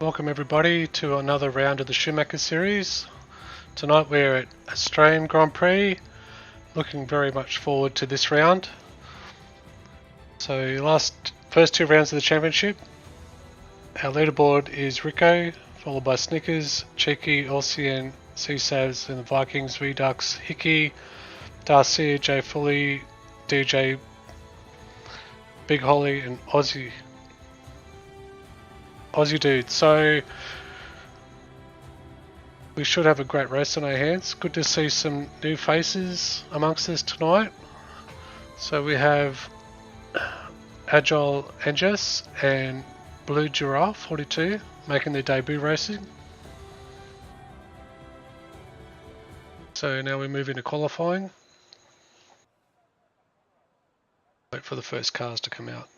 Welcome everybody to another round of the Schumacher series. Tonight we're at Australian Grand Prix. Looking very much forward to this round. So first two rounds of the championship. Our leaderboard is Rico, followed by Snickers, Cheeky, Olsien, CSAVs and the Vikings, Redux, Hickey, Darcy, J Fully, DJ, Big Holly and Aussie Dude. So we should have a great race on our hands. Good to see some new faces amongst us tonight. So we have Agile Angus and Blue Giraffe 42 making their debut racing. So now we move into qualifying. Wait for the first cars to come out.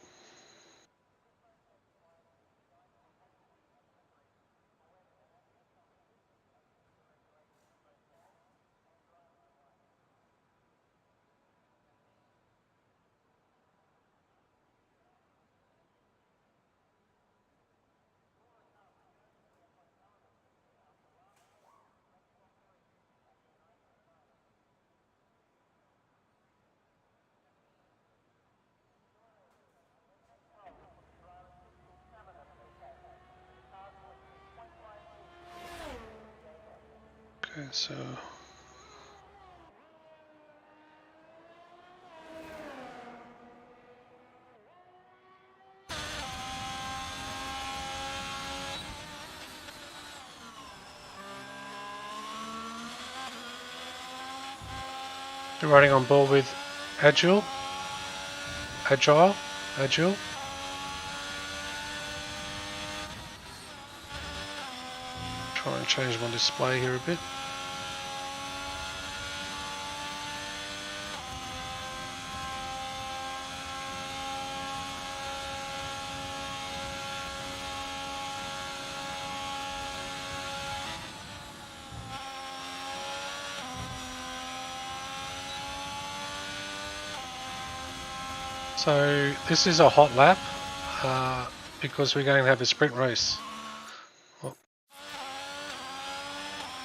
Okay, so you're riding on board with Agile. Try and change my display here a bit. So this is a hot lap because we're going to have a sprint race.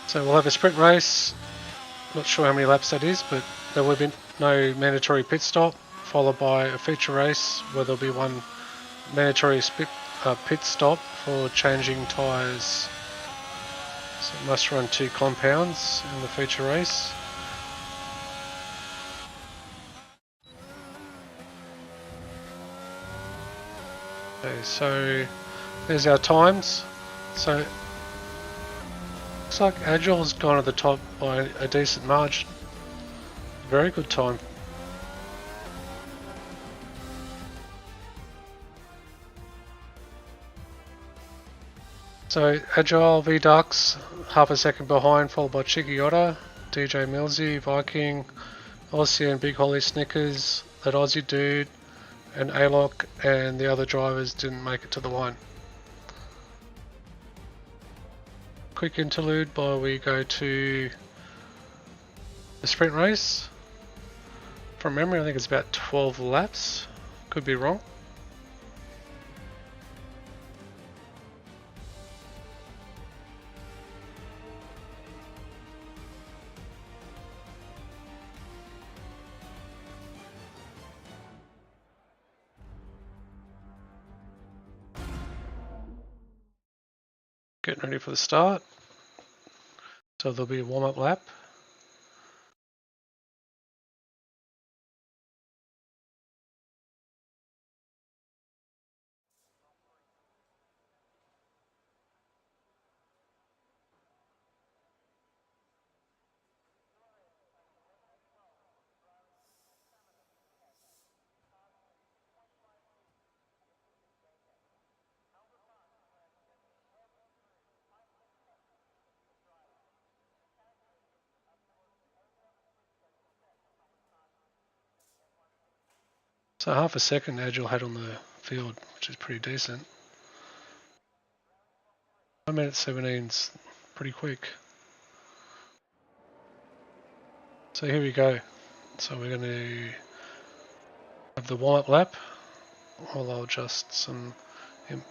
So we'll have a sprint race. Not sure how many laps that is, but there will be no mandatory pit stop, followed by a feature race where there'll be one mandatory pit stop for changing tyres. So it must run 2 compounds in the feature race. Okay, so there's our times. So looks like Agile's gone at the top by a decent margin. Very good time. So Agile V-Dux, half a second behind, followed by Chikiota, DJ Millsy, Viking, Aussie and Big Holly Snickers, that Aussie dude, and Alok, and the other drivers didn't make it to the line. Quick interlude while we go to the sprint race. From memory, I think it's about 12 laps. Could be wrong. Getting ready for the start. So there'll be a warm-up lap. So half a second Agile had on the field, which is pretty decent. 1 minute 17's pretty quick. So here we go. So we're going to have the warm-up lap. I'll adjust some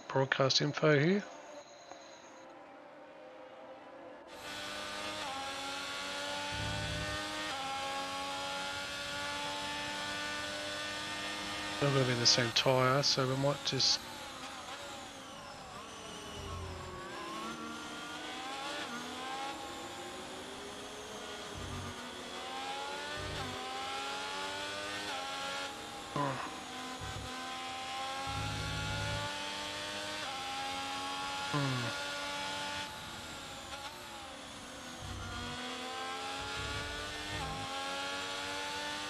broadcast info here. Not going to be in the same tyre, so we might just...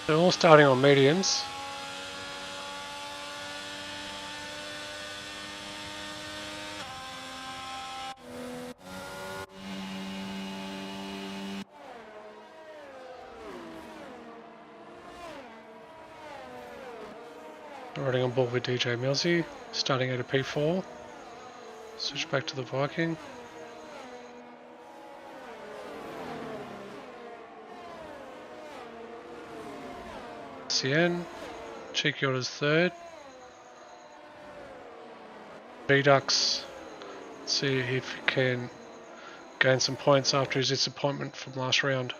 They're all starting on mediums. Riding on board with DJ Millsy, starting at a P4. Switch back to the Viking. CN, Cheeky orders third. B-Ducks, see if he can gain some points after his disappointment from last round.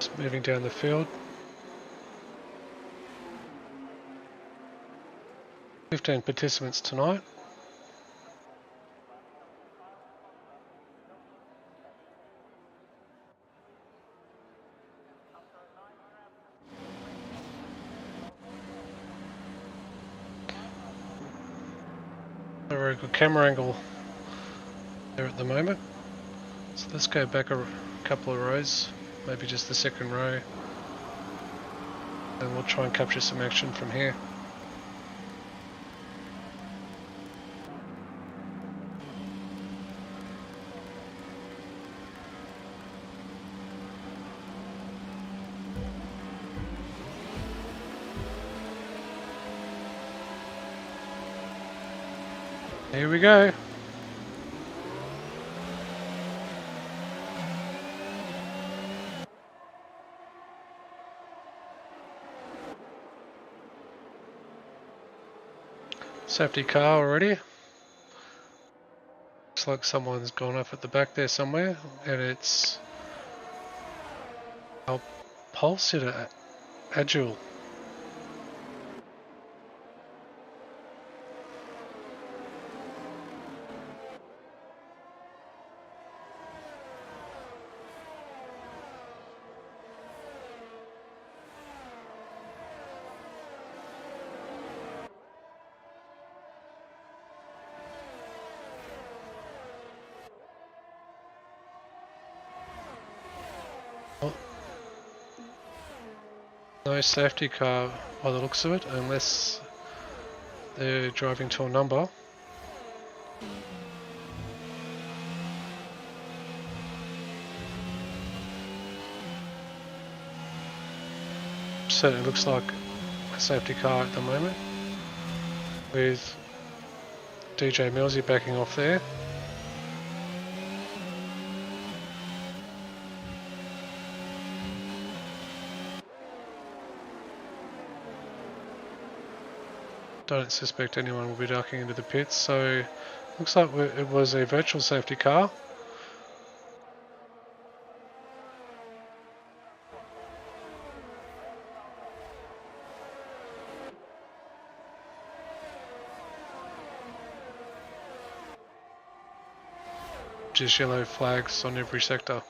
Just moving down the field. 15 participants tonight. A very good camera angle there at the moment. So let's go back a couple of rows, maybe just the second row, and we'll try and capture some action from here. Here we go. Safety car already. Looks like someone's gone off at the back there somewhere, and it's our pulse hitter, Agile. No safety car by the looks of it, unless they're driving to a number. Certainly looks like a safety car at the moment, with DJ Millsy backing off there. Don't suspect anyone will be ducking into the pits, so looks like it was a virtual safety car. Just yellow flags on every sector.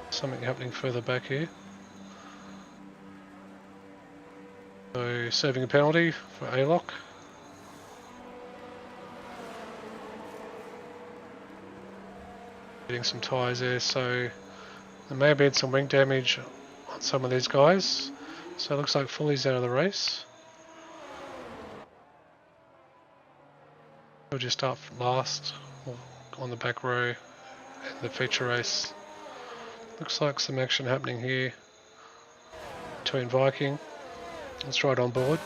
Something happening further back here. So serving a penalty for A-lock. Getting some tyres there, so there may have been some wing damage on some of these guys. So it looks like Fully's out of the race. We'll just start last on the back row and the feature race. Looks like some action happening here between Viking. It's right on board.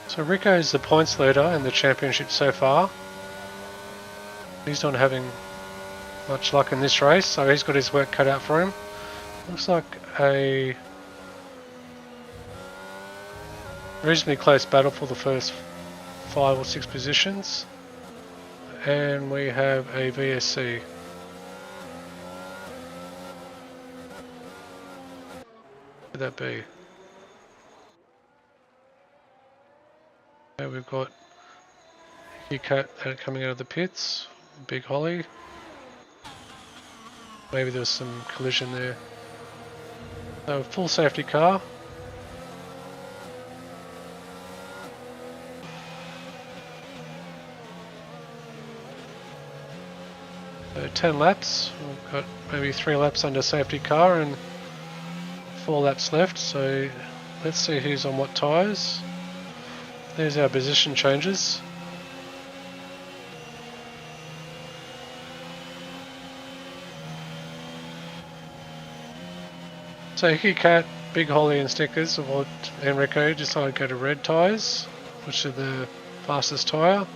So Rico is the points leader in the championship so far. He's not having much luck in this race, so he's got his work cut out for him. Looks like a reasonably close battle for the first 5 or 6 positions. And we have a VSC. What could that be? Okay, we've got Cat coming out of the pits, Big Holly. Maybe there was some collision there. So full safety car. So 10 laps. We've got maybe 3 laps under safety car and 4 laps left. So let's see who's on what tyres. There's our position changes. So Hickey Cat, Big Holly and Stickers, or Enrico decided to go to red tyres, which are the fastest tyre.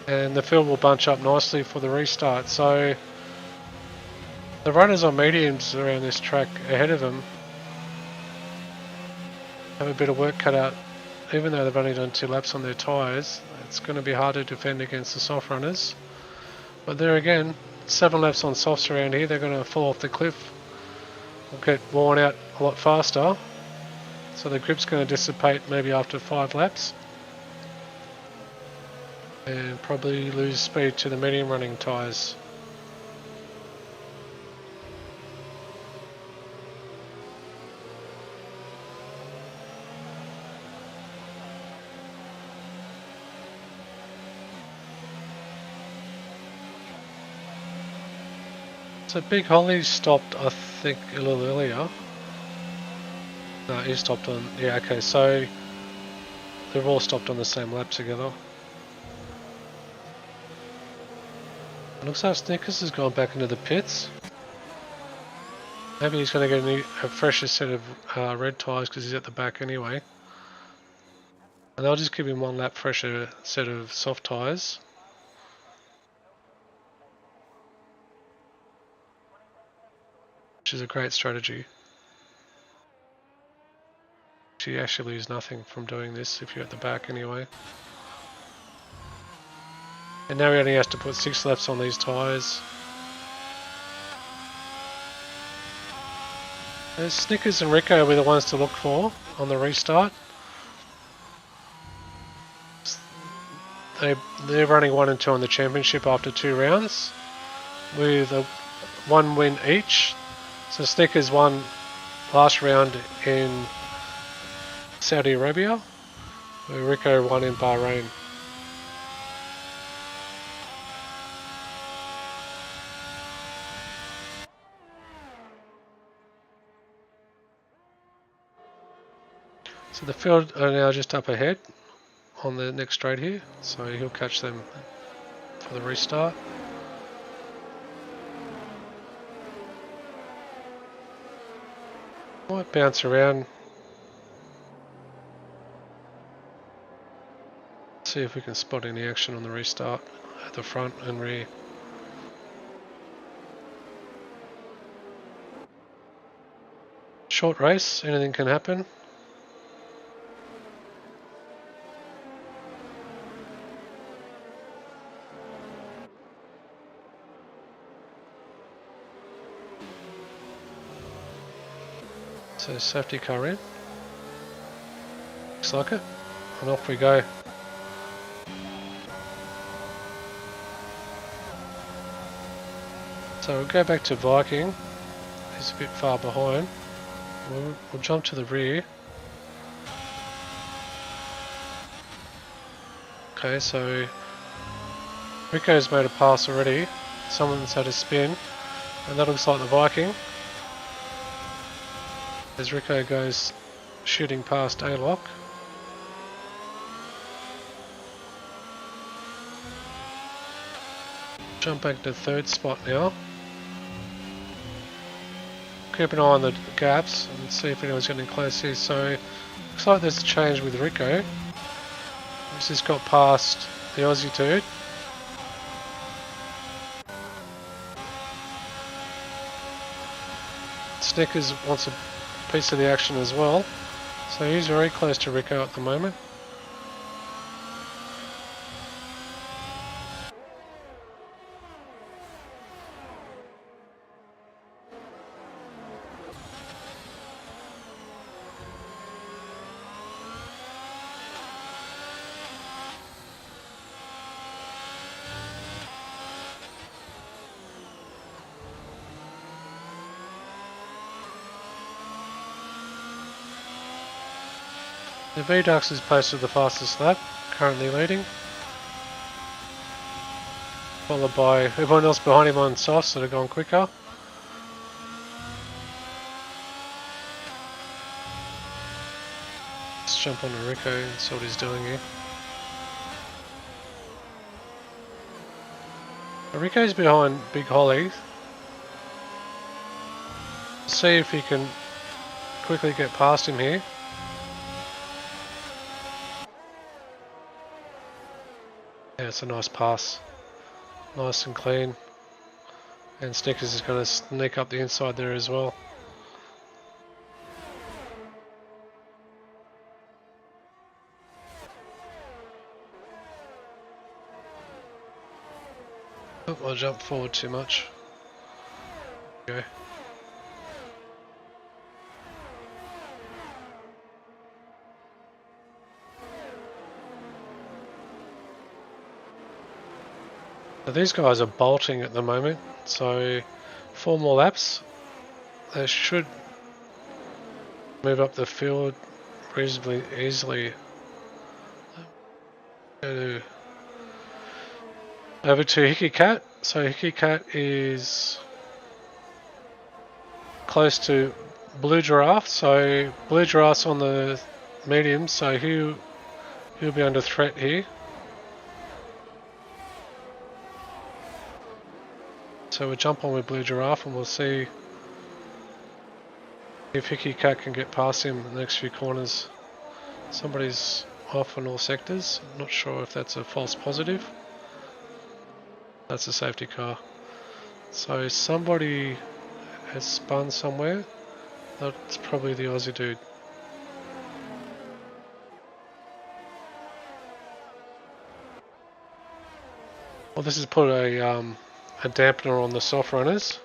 And the field will bunch up nicely for the restart. So the runners on mediums around this track ahead of them have a bit of work cut out. Even though they've only done 2 laps on their tyres, it's going to be hard to defend against the soft runners. But there again, 7 laps on softs around here, they're going to fall off the cliff. Will get worn out a lot faster. So the grip's going to dissipate maybe after 5 laps. And probably lose speed to the medium running tyres. So Big Holly stopped, I think, a little earlier. No, he stopped on... Yeah, okay, so they've all stopped on the same lap together. It looks like Snickers has gone back into the pits. Maybe he's going to get a fresher set of red tyres because he's at the back anyway. And they'll just give him 1 lap fresher set of soft tyres. Which is a great strategy. You actually lose nothing from doing this if you're at the back anyway. And now he only has to put 6 laps on these tyres. Snickers and Rico were the ones to look for on the restart. They're running 1 and 2 on the championship after 2 rounds with a 1 win each. So Snickers won last round in Saudi Arabia, where Rico won in Bahrain. So the field are now just up ahead on the next straight here, so he'll catch them for the restart. Might bounce around. See if we can spot any action on the restart at the front and rear. Short race, anything can happen. So safety car in. Looks like it. And off we go. So we'll go back to Viking. He's a bit far behind. we'll jump to the rear. Okay, so Rico's made a pass already. Someone's had a spin, and that looks like the Viking. As Rico goes shooting past A-Lock. Jump back to third spot now. Keep an eye on the gaps and see if anyone's getting close here. So looks like there's a change with Rico. He's just got past the Aussie dude. Snickers wants a piece of the action as well. So he's very close to Rico at the moment. The V-Dux is posted the fastest lap, currently leading. Followed by everyone else behind him on softs that have gone quicker. Let's jump on to Rico and see what he's doing here. Rico's behind Big Holly. See if he can quickly get past him here. Yeah, it's a nice pass. Nice and clean. And Snickers is going to sneak up the inside there as well. Oh, I jumped forward too much. Okay. So these guys are bolting at the moment, so 4 more laps. They should move up the field reasonably easily. Over to Hickey Cat. So Hickey Cat is close to Blue Giraffe. So Blue Giraffe's on the medium, so he'll be under threat here. So we'll jump on with Blue Giraffe and we'll see if Hickey Cat can get past him in the next few corners. Somebody's off on all sectors. I'm not sure if that's a false positive. That's a safety car. So somebody has spun somewhere. That's probably the Aussie dude. Well, this has put a dampener on the soft runners.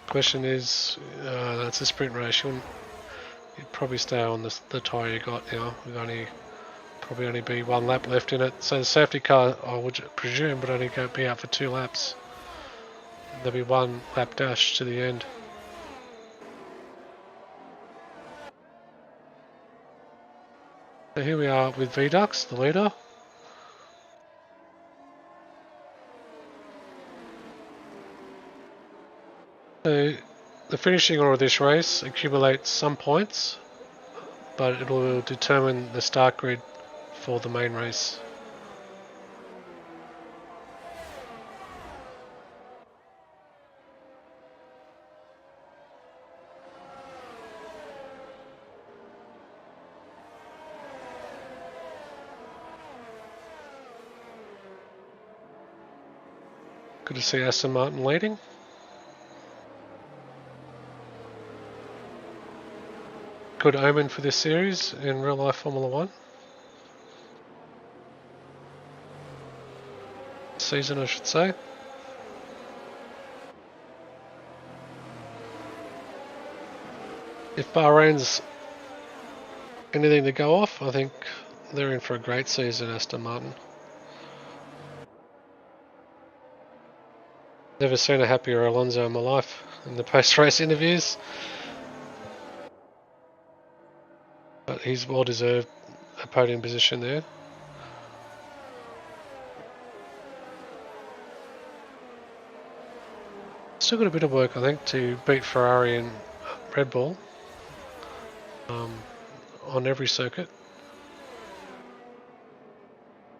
Question is, that's a sprint race. You'd probably stay on the tyre you got now. We've probably only be 1 lap left in it. So the safety car, I would presume, would only be out for 2 laps. There'll be 1 lap dash to the end. So here we are with V-Dux, the leader. So the finishing order of this race accumulates some points, but it will determine the start grid for the main race. Good to see Aston Martin leading. Good omen for this series in real life Formula 1. Season, I should say. If Bahrain's anything to go off, I think they're in for a great season, Aston Martin. Never seen a happier Alonso in my life in the post-race interviews. But he's well deserved a podium position there. Still got a bit of work, I think, to beat Ferrari and Red Bull on every circuit.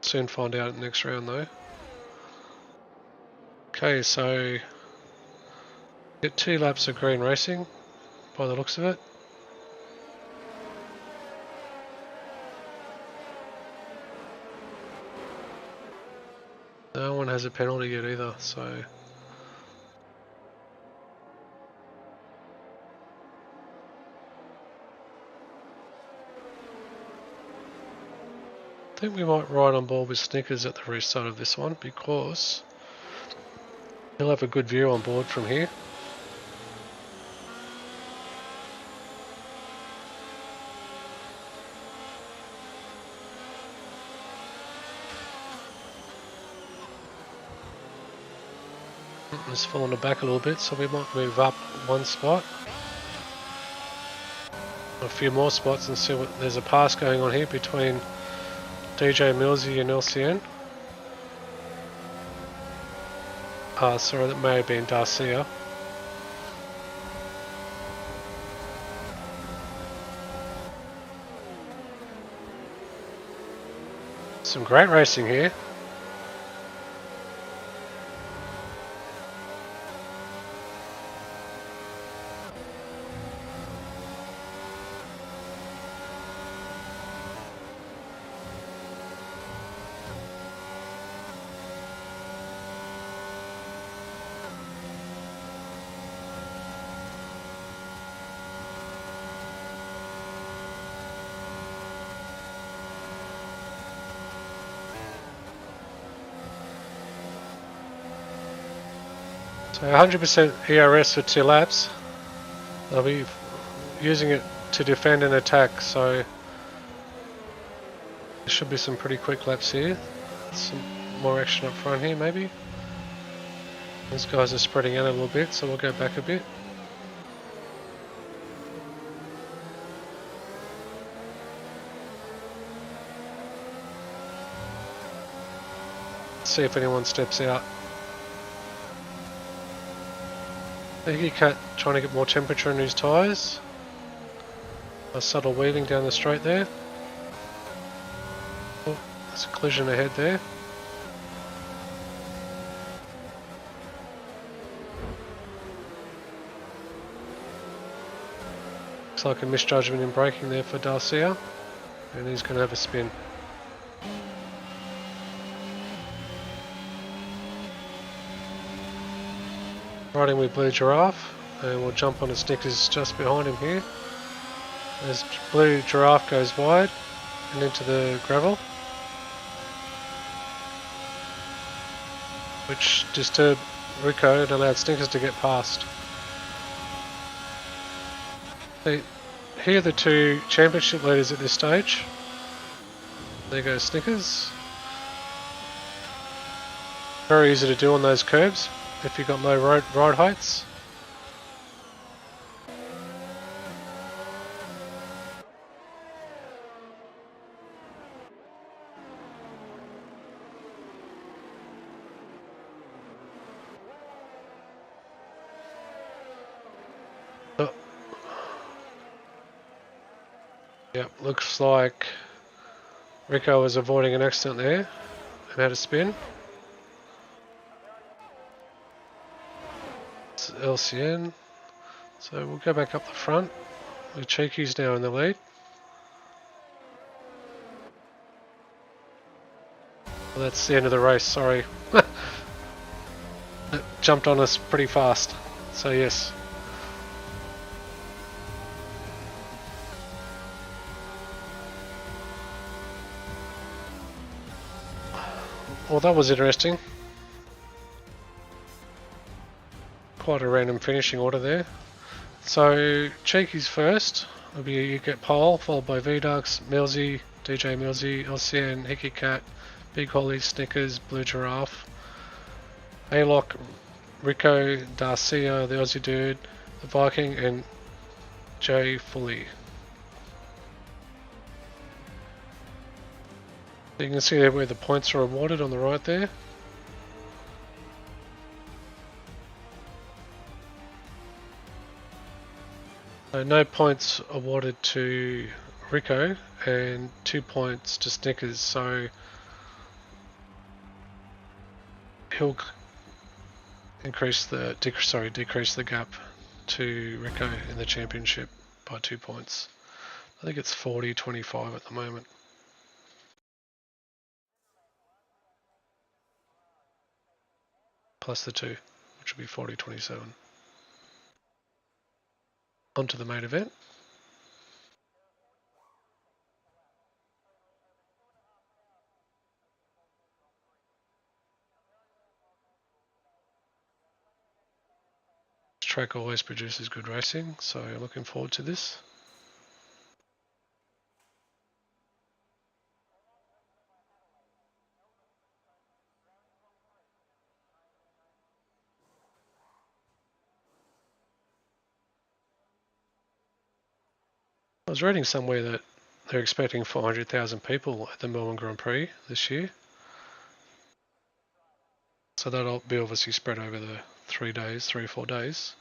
Soon find out next round though. Okay, so get 2 laps of green racing by the looks of it. No one has a penalty yet either, so I think we might ride on board with Snickers at the restart of this one because he'll have a good view on board from here. It's fallen back a little bit, so we might move up 1 spot. A few more spots and see what there's a pass going on here between DJ Millsy and LCN. Sorry, that may have been Darcia. Some great racing here. So 100% ERS for 2 laps. They'll be using it to defend and attack, so there should be some pretty quick laps here. Some more action up front here maybe. These guys are spreading out a little bit, so we'll go back a bit. See if anyone steps out. Iggy Cat trying to get more temperature in his tyres. A subtle weaving down the straight there. Oh, there's a collision ahead there. Looks like a misjudgment in braking there for Darcia, and he's going to have a spin. Riding with Blue Giraffe, and we'll jump on a Snickers just behind him here. As Blue Giraffe goes wide and into the gravel, which disturbed Rico and allowed Snickers to get past. Here are the 2 championship leaders at this stage. There goes Snickers. Very easy to do on those curbs if you've got low ride heights. Oh. Yep, looks like Rico was avoiding an accident there and had a spin. LCN, so we'll go back up the front with Cheeky's now in the lead. Well, that's the end of the race, sorry. It jumped on us pretty fast, so yes. Well, that was interesting. Quite a random finishing order there. So Cheeky's first, will be you get pole, followed by VDux, Millsy, DJ Millsy, LCN, Hickey Cat, Big Holly, Snickers, Blue Giraffe, A-Lock, Rico, Darcia, the Aussie dude, the Viking, and Jay Fully. You can see where the points are awarded on the right there. So no points awarded to Rico and 2 points to Snickers, so he'll decrease the gap to Rico in the championship by 2 points. I think it's 40-25 at the moment. Plus the 2, which will be 40-27. On to the main event. This track always produces good racing, so looking forward to this. I was reading somewhere that they're expecting 400,000 people at the Melbourne Grand Prix this year. So that'll be obviously spread over the 3 or 4 days.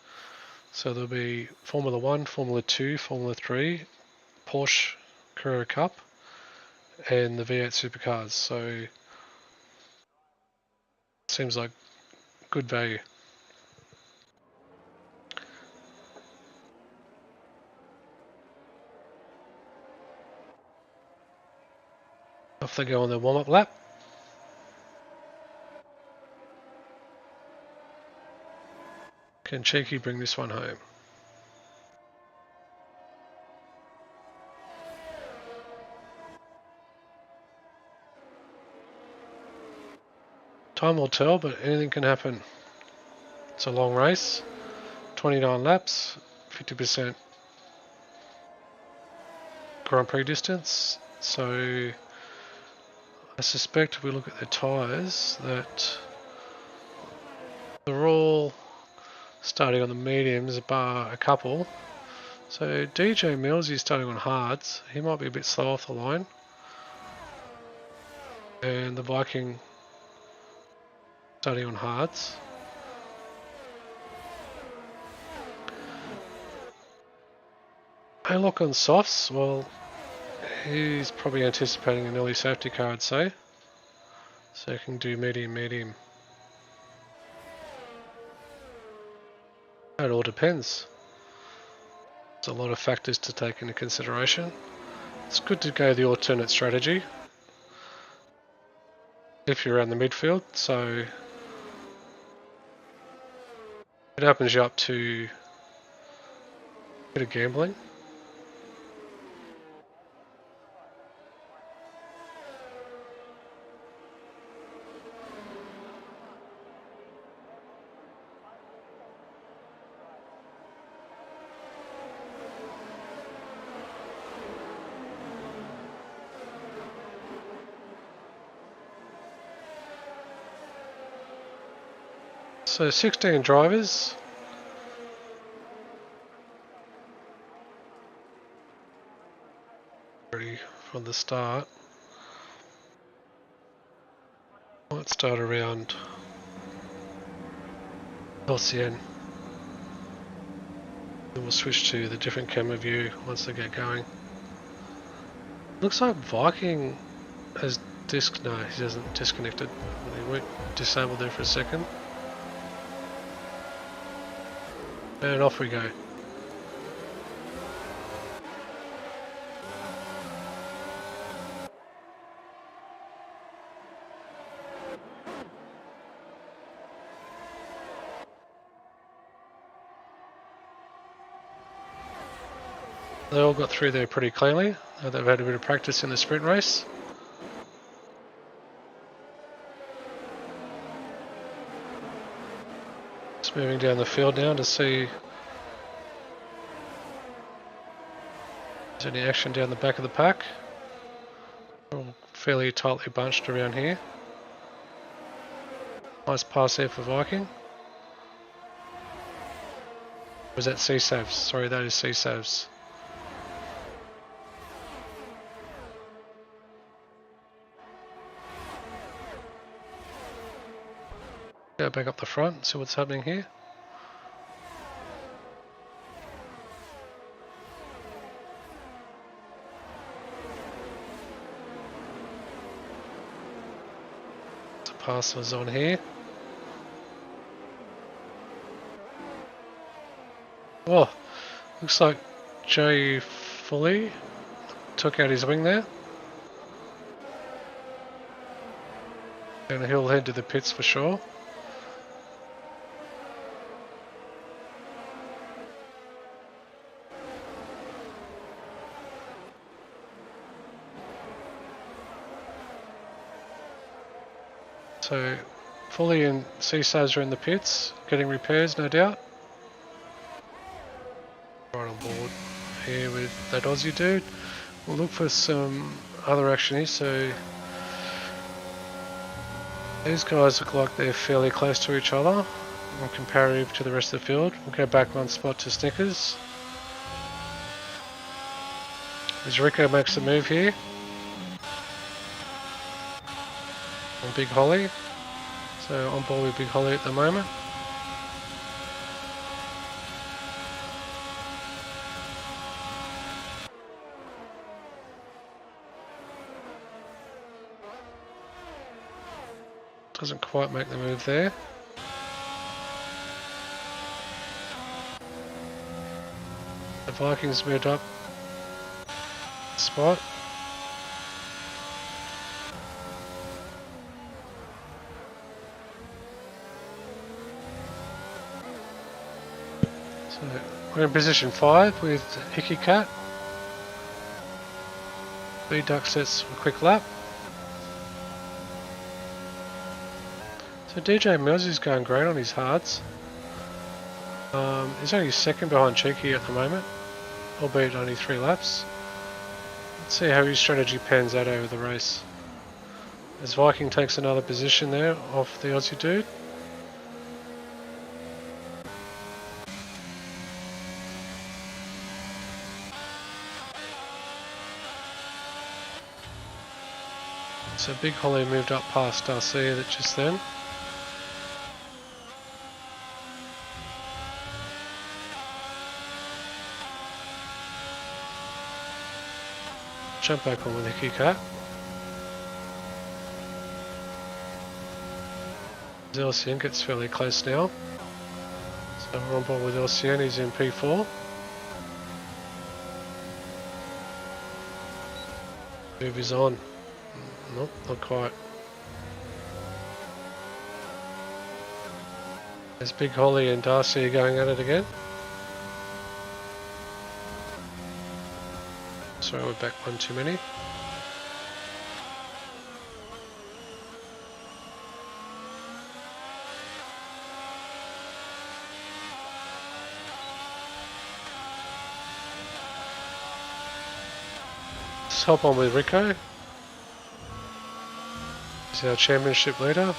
So there'll be Formula 1, Formula 2, Formula 3, Porsche Carrera Cup, and the V8 supercars. So seems like good value. Off they go on their warm-up lap. Can Cheeky bring this one home? Time will tell, but anything can happen. It's a long race, 29 laps, 50% Grand Prix distance. So I suspect if we look at the tyres that they're all starting on the mediums bar a couple. So DJ Mills is starting on hards. He might be a bit slow off the line. And the Viking starting on hards. Haylock on softs, well, he's probably anticipating an early safety car, I'd say. So he can do medium. It all depends. There's a lot of factors to take into consideration. It's good to go the alternate strategy if you're around the midfield, so it opens you up to a bit of gambling. So 16 drivers. Ready from the start. Might start around LCN. Then we'll switch to the different camera view once they get going. Looks like Viking has no, he hasn't disconnected. He went disabled there for a second. And off we go. They all got through there pretty cleanly. They've had a bit of practice in the sprint race. Just moving down the field now to see if there's any action down the back of the pack. We're all fairly tightly bunched around here. Nice pass there for Viking. Was that C-Savs? Sorry, that is C-Savs. Go back up the front and see what's happening here. The pass was on here. Oh, looks like Jay Foley took out his wing there. And he'll head to the pits for sure. So, Foley and C-Savs are in the pits, getting repairs, no doubt. Right on board here with that Aussie dude. We'll look for some other action here. So, these guys look like they're fairly close to each other in comparative to the rest of the field. We'll go back one spot to Snickers. As Rico makes a move here. On Big Holly. So on board with Big Holly at the moment. Doesn't quite make the move there. The Vikings moved up spot. So we're in position 5 with Hickey Cat. B-Duck sets a quick lap. So DJ Mills is going great on his hards. He's only second behind Cheeky at the moment, albeit only 3 laps. Let's see how his strategy pans out over the race. As Viking takes another position there off the Aussie dude. So Big Holly moved up past Darcia just then. Jump back on with the Hickey Cat. LCN gets fairly close now. So we're on board with LCN, he's in P4. Move is on. Nope, not quite. There's Big Holly and Darcy going at it again. Sorry, we're back one too many. Let's hop on with Rico. He's our championship leader.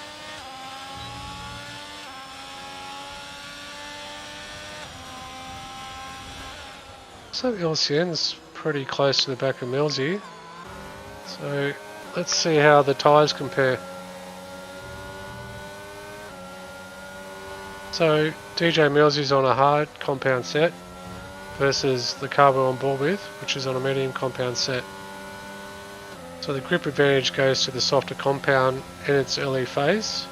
So LCN's pretty close to the back of Millsy. So let's see how the tyres compare. So DJ Millsy's on a hard compound set versus the car we're on board with, which is on a medium compound set. So the grip advantage goes to the softer compound in its early phase,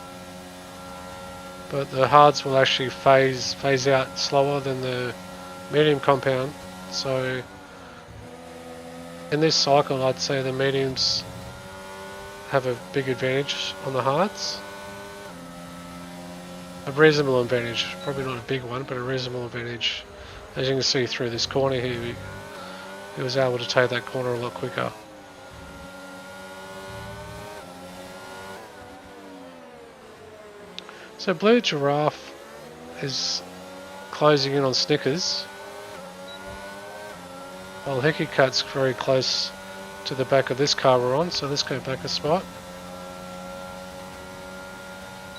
but the hards will actually phase out slower than the medium compound. So in this cycle, I'd say the mediums have a big advantage on the hards. A reasonable advantage, probably not a big one, but a reasonable advantage. As you can see through this corner here, he was able to take that corner a lot quicker. So Blue Giraffe is closing in on Snickers, while Hickey Cat's very close to the back of this car we're on, so let's go back a spot.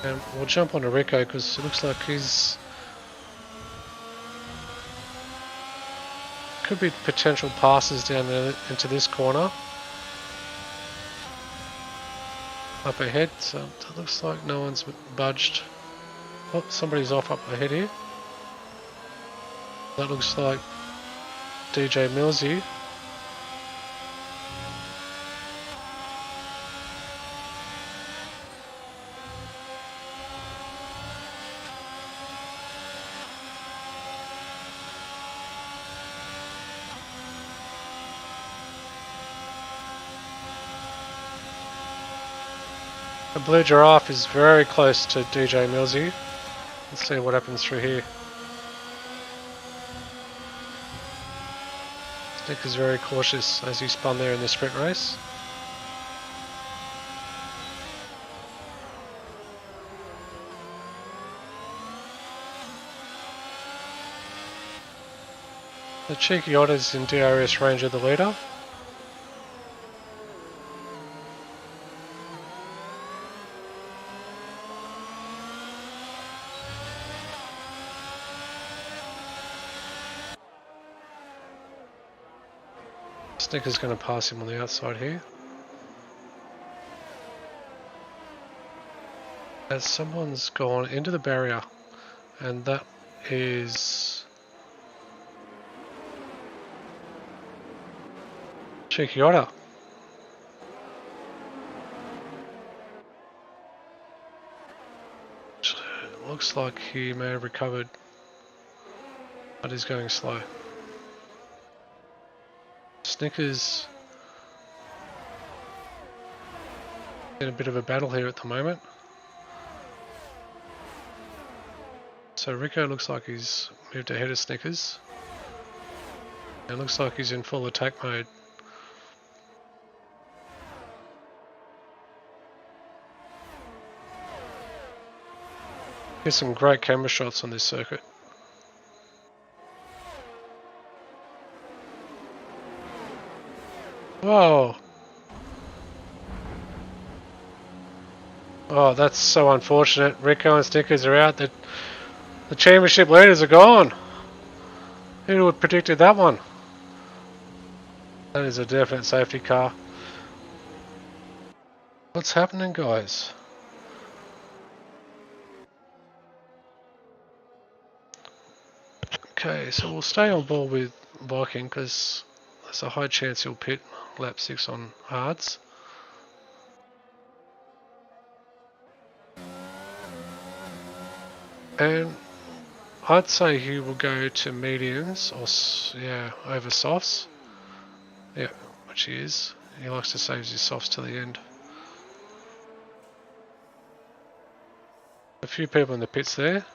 And we'll jump onto Rico because it looks like he's could be potential passes down there into this corner. Up ahead, so it looks like no one's budged. Oh, somebody's off up ahead here. That looks like DJ Millsy. The Blue Giraffe is very close to DJ Millsy. Let's see what happens through here. Nick is very cautious as he spun there in the sprint race. The Cheeky Otter's in DRS range of the leader. Snicker's going to pass him on the outside here. As someone's gone into the barrier, and that is Cheeky Otter. Looks like he may have recovered, but he's going slow. Snickers in a bit of a battle here at the moment. So Rico looks like he's moved ahead of Snickers. It looks like he's in full attack mode. Here's some great camera shots on this circuit. Whoa! Oh, that's so unfortunate. Rico and Snickers are out. The championship leaders are gone. Who would have predicted that one? That is a definite safety car. What's happening, guys? Okay, so we'll stay on board with Viking because there's a high chance he'll pit lap 6 on hards. And I'd say he will go to mediums or over softs. Yeah, which he is. He likes to save his softs to the end. A few people in the pits there.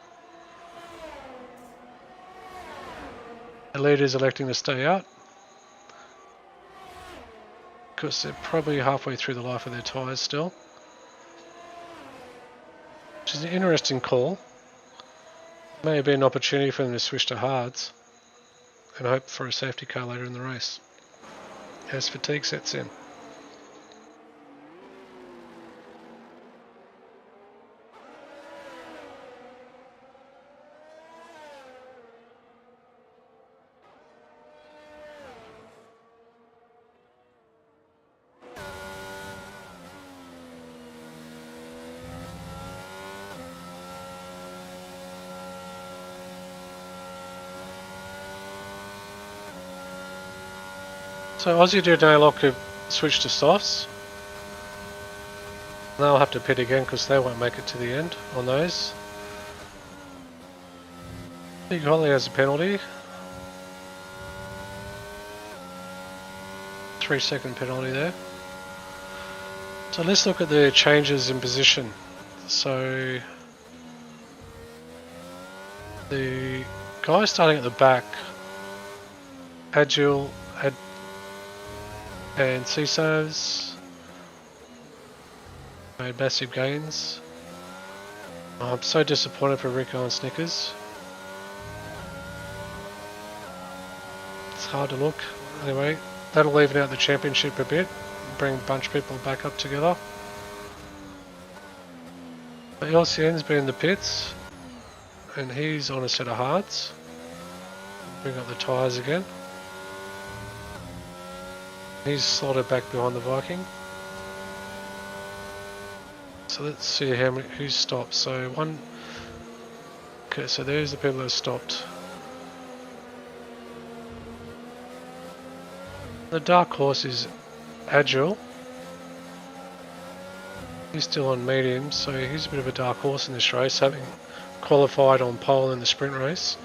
The leader's electing to stay out because they're probably halfway through the life of their tyres still, which is an interesting call. May have been an opportunity for them to switch to hards and hope for a safety car later in the race as fatigue sets in. So Aussie Dude No-Lock have switched to softs. They'll have to pit again because they won't make it to the end on those. Big Holly has a penalty. 3-second penalty there. So let's look at the changes in position. So the guy starting at the back, Agile, and CISOs made massive gains. Oh, I'm so disappointed for Rico and Snickers. It's hard to look. Anyway, that'll even out the championship a bit, bring a bunch of people back up together. But LCN's been in the pits, and he's on a set of hards. Bring up the tyres again. He's slotted back behind the Viking. So let's see who's stopped. So one. Okay, so there's the people that stopped. The dark horse is Agile. He's still on medium, so he's a bit of a dark horse in this race, having qualified on pole in the sprint race.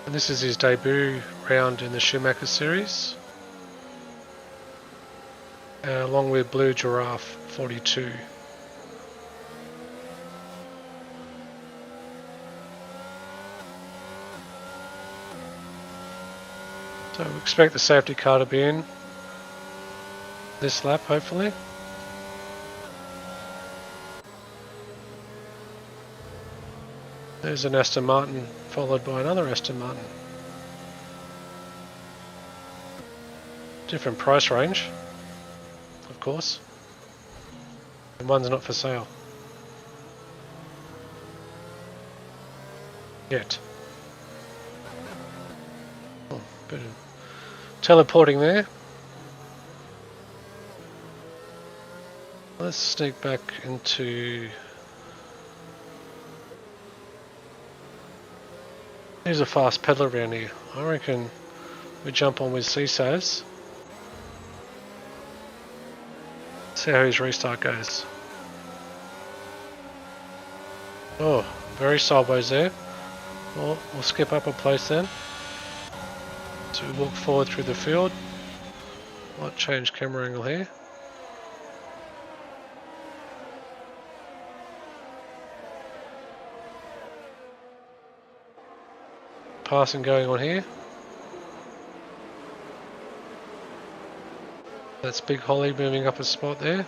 And this is his debut round in the Schumacher series, along with Blue Giraffe 42. So we expect the safety car to be in this lap, hopefully. There's an Aston Martin followed by another Aston Martin. Different price range, of course. And one's not for sale. Yet. Oh, bit of teleporting there. Let's sneak back into... There's a fast peddler around here. I reckon we jump on with CSAVs. See how his restart goes. Oh, very sideways there. Well, we'll skip up a place then. So we walk forward through the field. Might change camera angle here. Passing going on here. That's Big Holly moving up a spot there.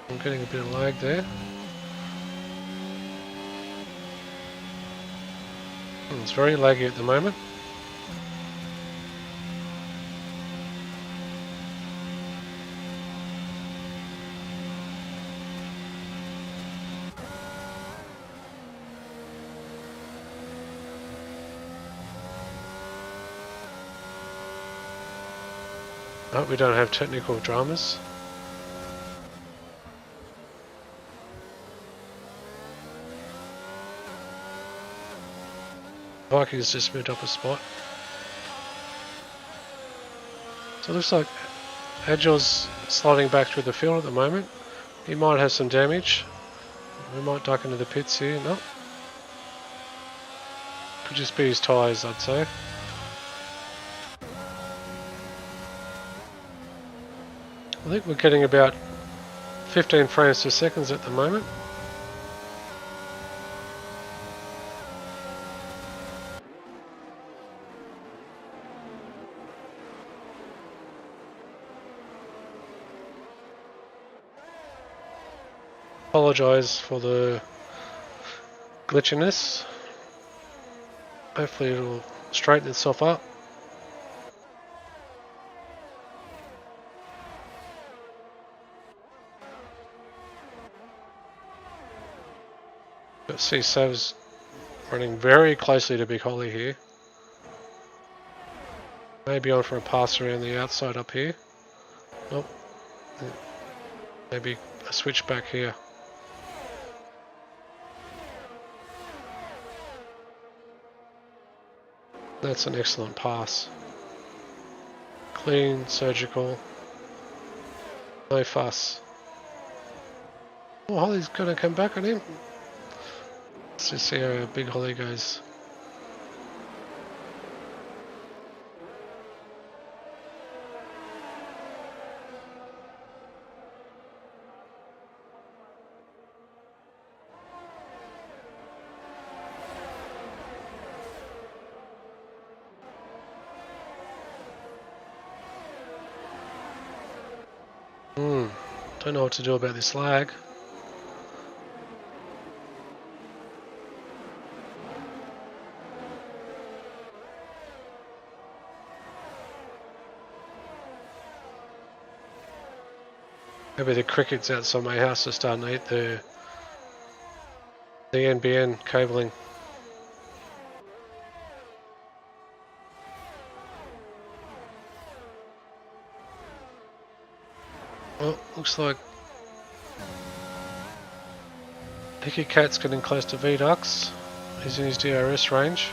I'm getting a bit of lag there. It's very laggy at the moment. I hope we don't have technical dramas. Vikings just moved up a spot. So it looks like Agile's sliding back through the field at the moment. He might have some damage. We might duck into the pits here. No. Could just be his tyres, I'd say. I think we're getting about 15 frames per second at the moment. Apologise for the glitchiness. Hopefully it'll straighten itself up. But see Sav's running very closely to Big Holly here. Maybe on for a pass around the outside up here. Nope. Maybe a switch back here. That's an excellent pass. Clean, surgical, no fuss. Oh, Holly's gonna come back on him. Let's just see how Big Holly goes. Don't know what to do about this lag. Maybe the crickets outside my house are starting to eat the NBN cabling. Well, looks like Hickey Cat's getting close to VDUX. He's in his DRS range.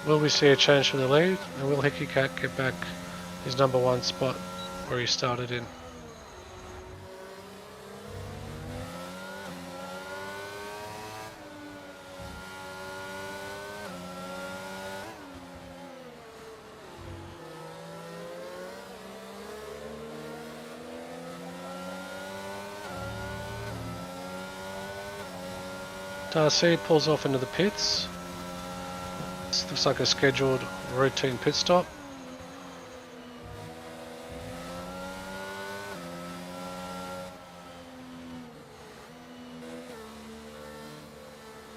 Will we see a change for the lead? And will Hickey Cat get back his #1 spot where he started in? Darcy pulls off into the pits. This looks like a scheduled routine pit stop.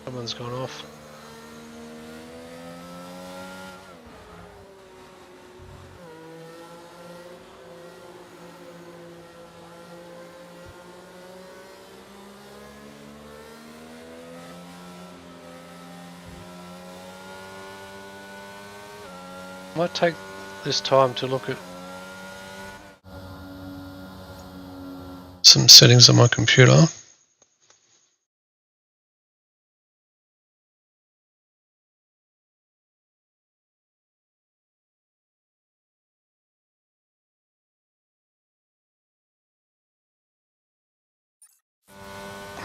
Someone's gone off. Might take this time to look at some settings on my computer.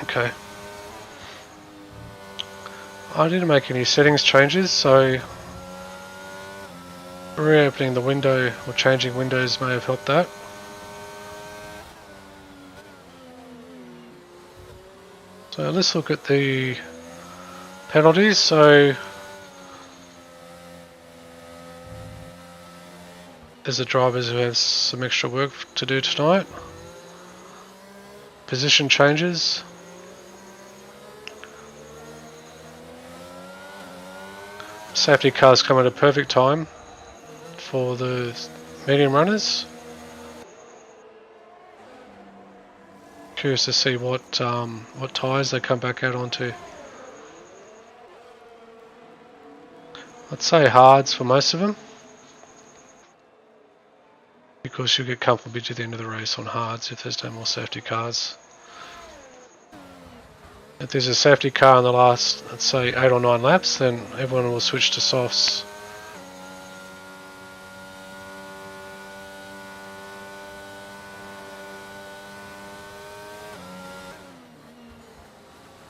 Okay. I didn't make any settings changes, so reopening the window or changing windows may have helped that. So let's look at the penalties. So there's the drivers who have some extra work to do tonight. Position changes. Safety cars come at a perfect time for the medium runners. Curious to see what tyres they come back out onto. I'd say hards for most of them, because you'll get comfortably to the end of the race on hards if there's no more safety cars. If there's a safety car in the last, let's say 8 or 9 laps, then everyone will switch to softs.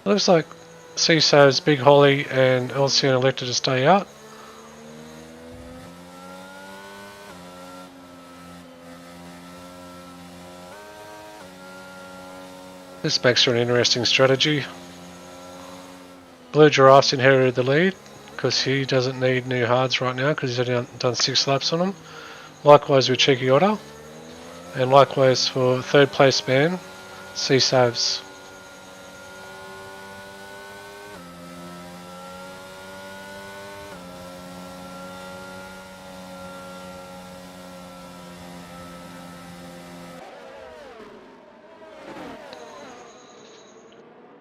It looks like CSAV's Big Holly and LCN elected to stay out. This makes for an interesting strategy. Blue Giraffe's inherited the lead because he doesn't need new hards right now because he's only done 6 laps on them. Likewise with Cheeky Otter, and likewise for third place man, CSAVs.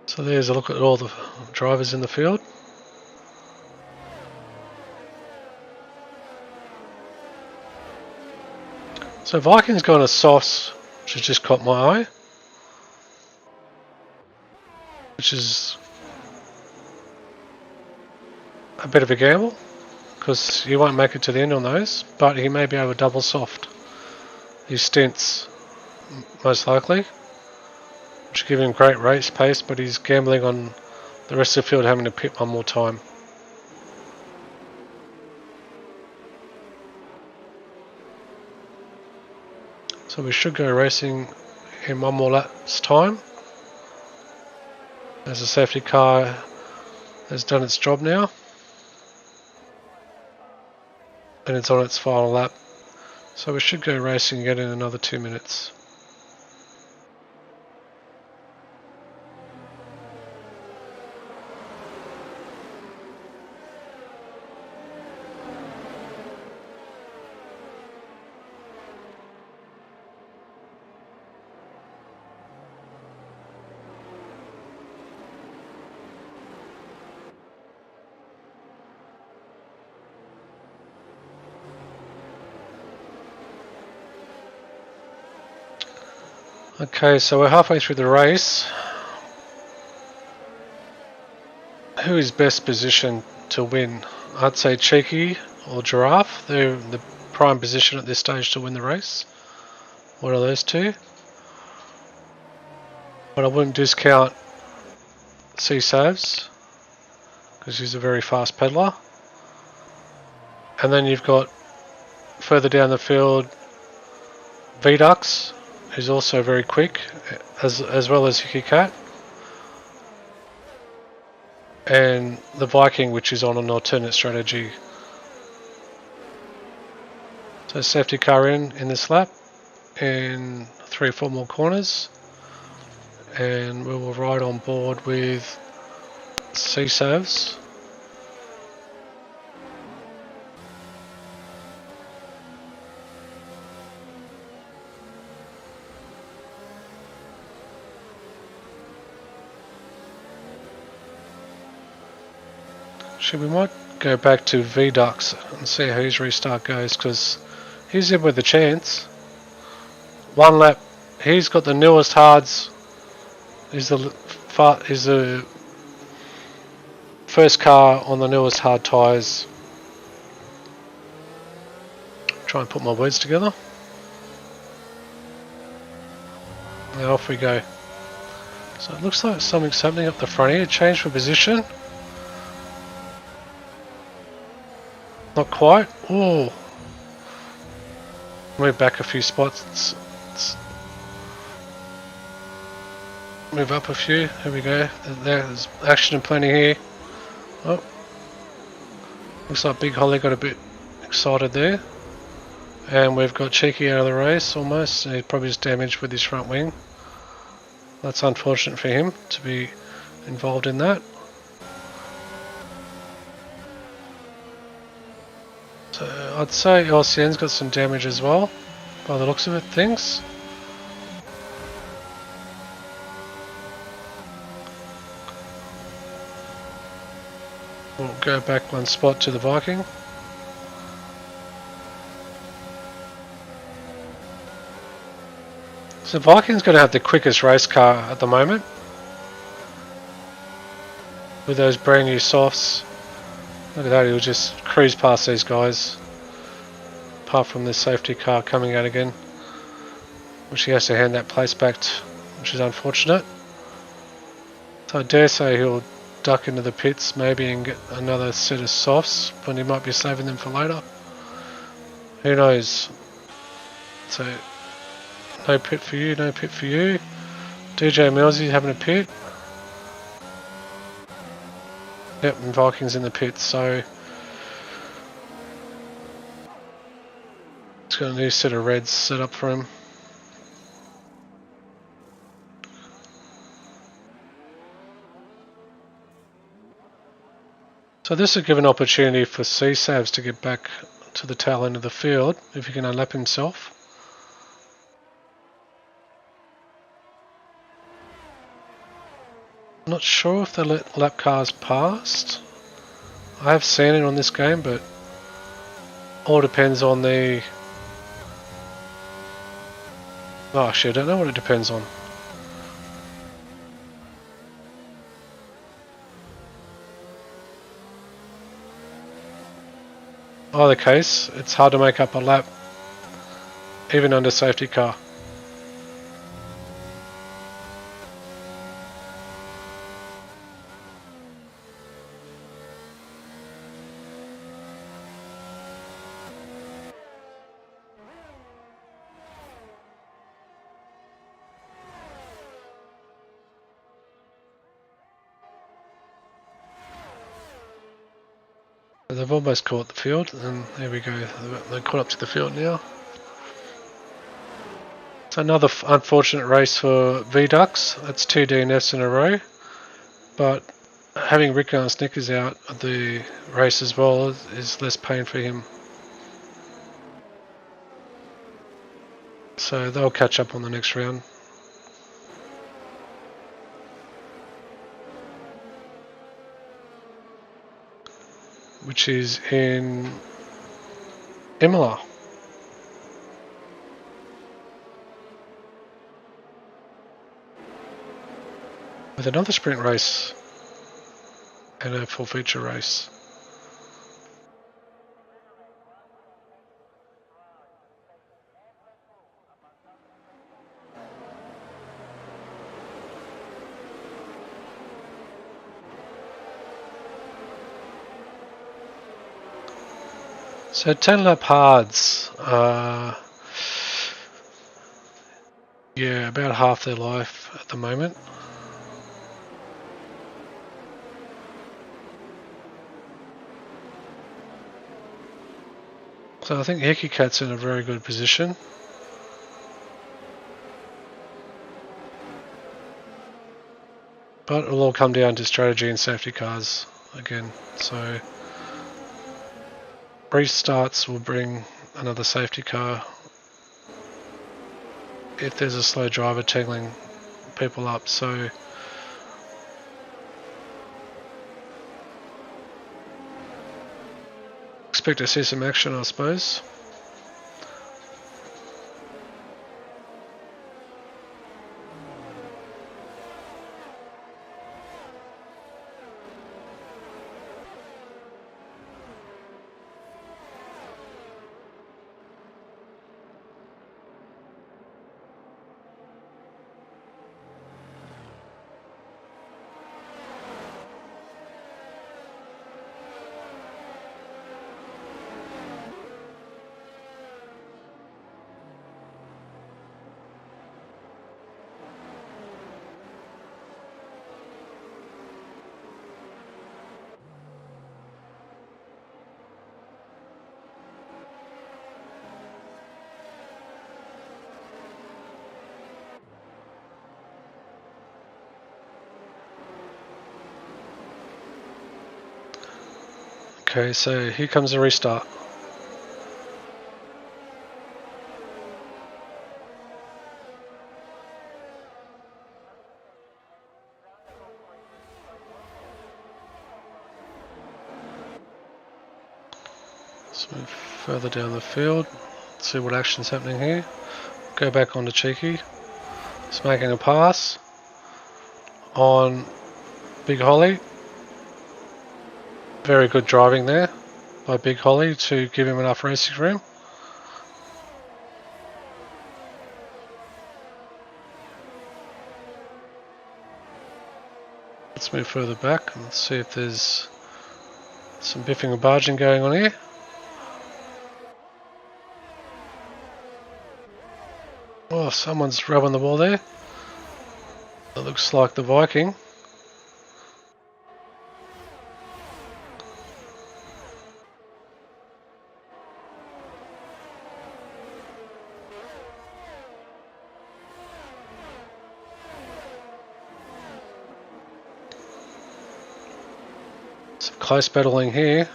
So there's a look at all the drivers in the field. So Viking's gone to softs, which has just caught my eye. Which is a bit of a gamble, because he won't make it to the end on those, but he may be able to double soft his stints, most likely. Which give him great race pace, but he's gambling on the rest of the field having to pit one more time. So we should go racing in one more lap's time, as the safety car has done its job now, and it's on its final lap. So we should go racing again in another 2 minutes. Okay, so we're halfway through the race. Who is best positioned to win? I'd say Cheeky or Giraffe. They're in the prime position at this stage to win the race. What are those two? But I wouldn't discount C-Savs because he's a very fast peddler. And then you've got further down the field Vidux, who's also very quick, as well as Hickey Cat. And the Viking, which is on an alternate strategy. So safety car in this lap, and 3 or 4 more corners, and we will ride on board with C-Savs. We might go back to Vidux and see how his restart goes, because he's in with a chance. 1 lap, he's got the newest hards. He's the first car on the newest hard tyres. Try and put my words together. And off we go. So it looks like something's happening up the front here. Change for position. Not quite. Oh, move back a few spots. Move up a few. Here we go. There's action and plenty here. Oh, looks like Big Holly got a bit excited there. And we've got Cheeky out of the race almost. He's probably just damaged with his front wing. That's unfortunate for him to be involved in that. So I'd say LCN's got some damage as well, by the looks of it, things. We'll go back 1 spot to the Viking. So Viking's going to have the quickest race car at the moment, with those brand new softs. Look at that, he'll just cruise past these guys, apart from the safety car coming out again, which he has to hand that place back to, which is unfortunate. So I dare say he'll duck into the pits maybe and get another set of softs, but he might be saving them for later. Who knows? So no pit for you, no pit for you. DJ Millsy's having a pit. Yep, and Vikings in the pits, so it's got a new set of reds set up for him. So this will give an opportunity for C-Savs to get back to the tail end of the field if he can unlap himself. I'm not sure if they let lap cars past. I have seen it on this game, but all depends on the... Oh, actually, I don't know what it depends on. Either case, it's hard to make up a lap, even under safety car. They've almost caught the field, and there we go, they're caught up to the field now. It's another unfortunate race for Vidux. That's 2 DNFs in a row, but having Rico and Snickers out of the race as well is less pain for him. So they'll catch up on the next round. Which is in Imola. with another sprint race and a full feature race. So 10 lap hards, yeah, about half their life at the moment. So I think Hickey Cat's in a very good position. But it'll all come down to strategy and safety cars again. So restarts will bring another safety car if there's a slow driver tangling people up. So expect to see some action, I suppose. Okay, so here comes a restart. Let's move further down the field, see what action's happening here. Go back onto Cheeky. He's making a pass on Big Holly. Very good driving there by Big Holly to give him enough racing room. Let's move further back and see if there's some biffing and barging going on here. Oh, someone's rubbing the wall there. It looks like the Viking. Some close battling here.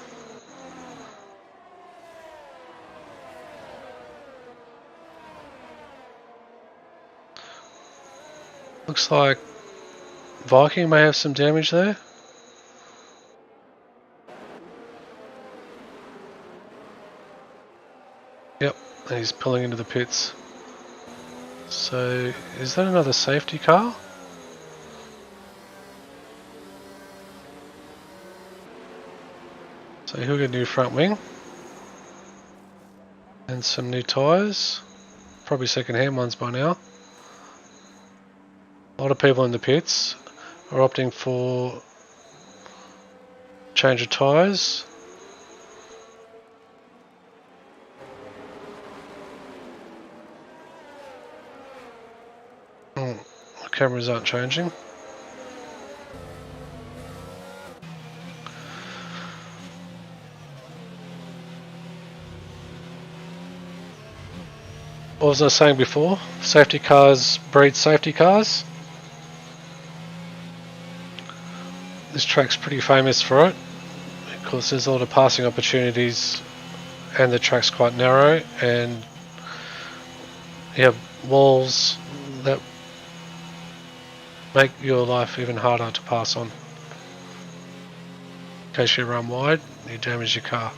Looks like Viking may have some damage there. Yep, and he's pulling into the pits. So, is that another safety car? So he'll get a new front wing. And some new tyres. Probably second-hand ones by now. A lot of people in the pits are opting for change of tyres. The cameras aren't changing. What was I saying before? Safety cars breed safety cars. This track's pretty famous for it because there's a lot of passing opportunities and the track's quite narrow and you have walls that make your life even harder to pass on. In case you run wide, you damage your car.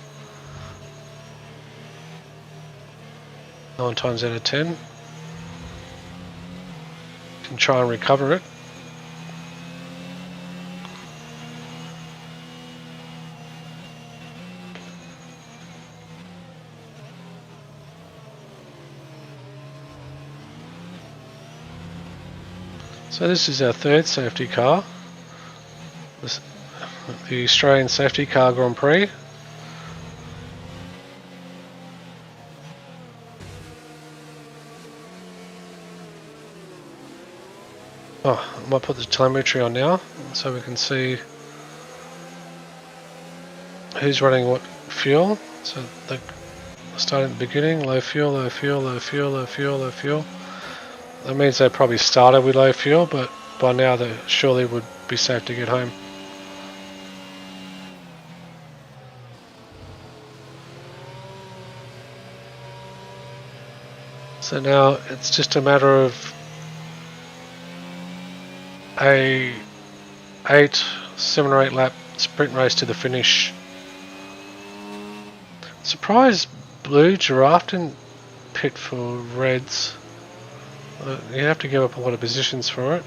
9 times out of 10 you can try and recover it. So this is our third safety car, the Australian Safety Car Grand Prix. Oh, I might put the telemetry on now so we can see who's running what fuel. So the start at the beginning, low fuel, low fuel, low fuel, low fuel, low fuel. That means they probably started with low fuel, but by now they surely would be safe to get home. So now it's just a matter of a 7 or 8 lap sprint race to the finish. Surprised Blue Giraffe didn't pit for Reds. You have to give up a lot of positions for it.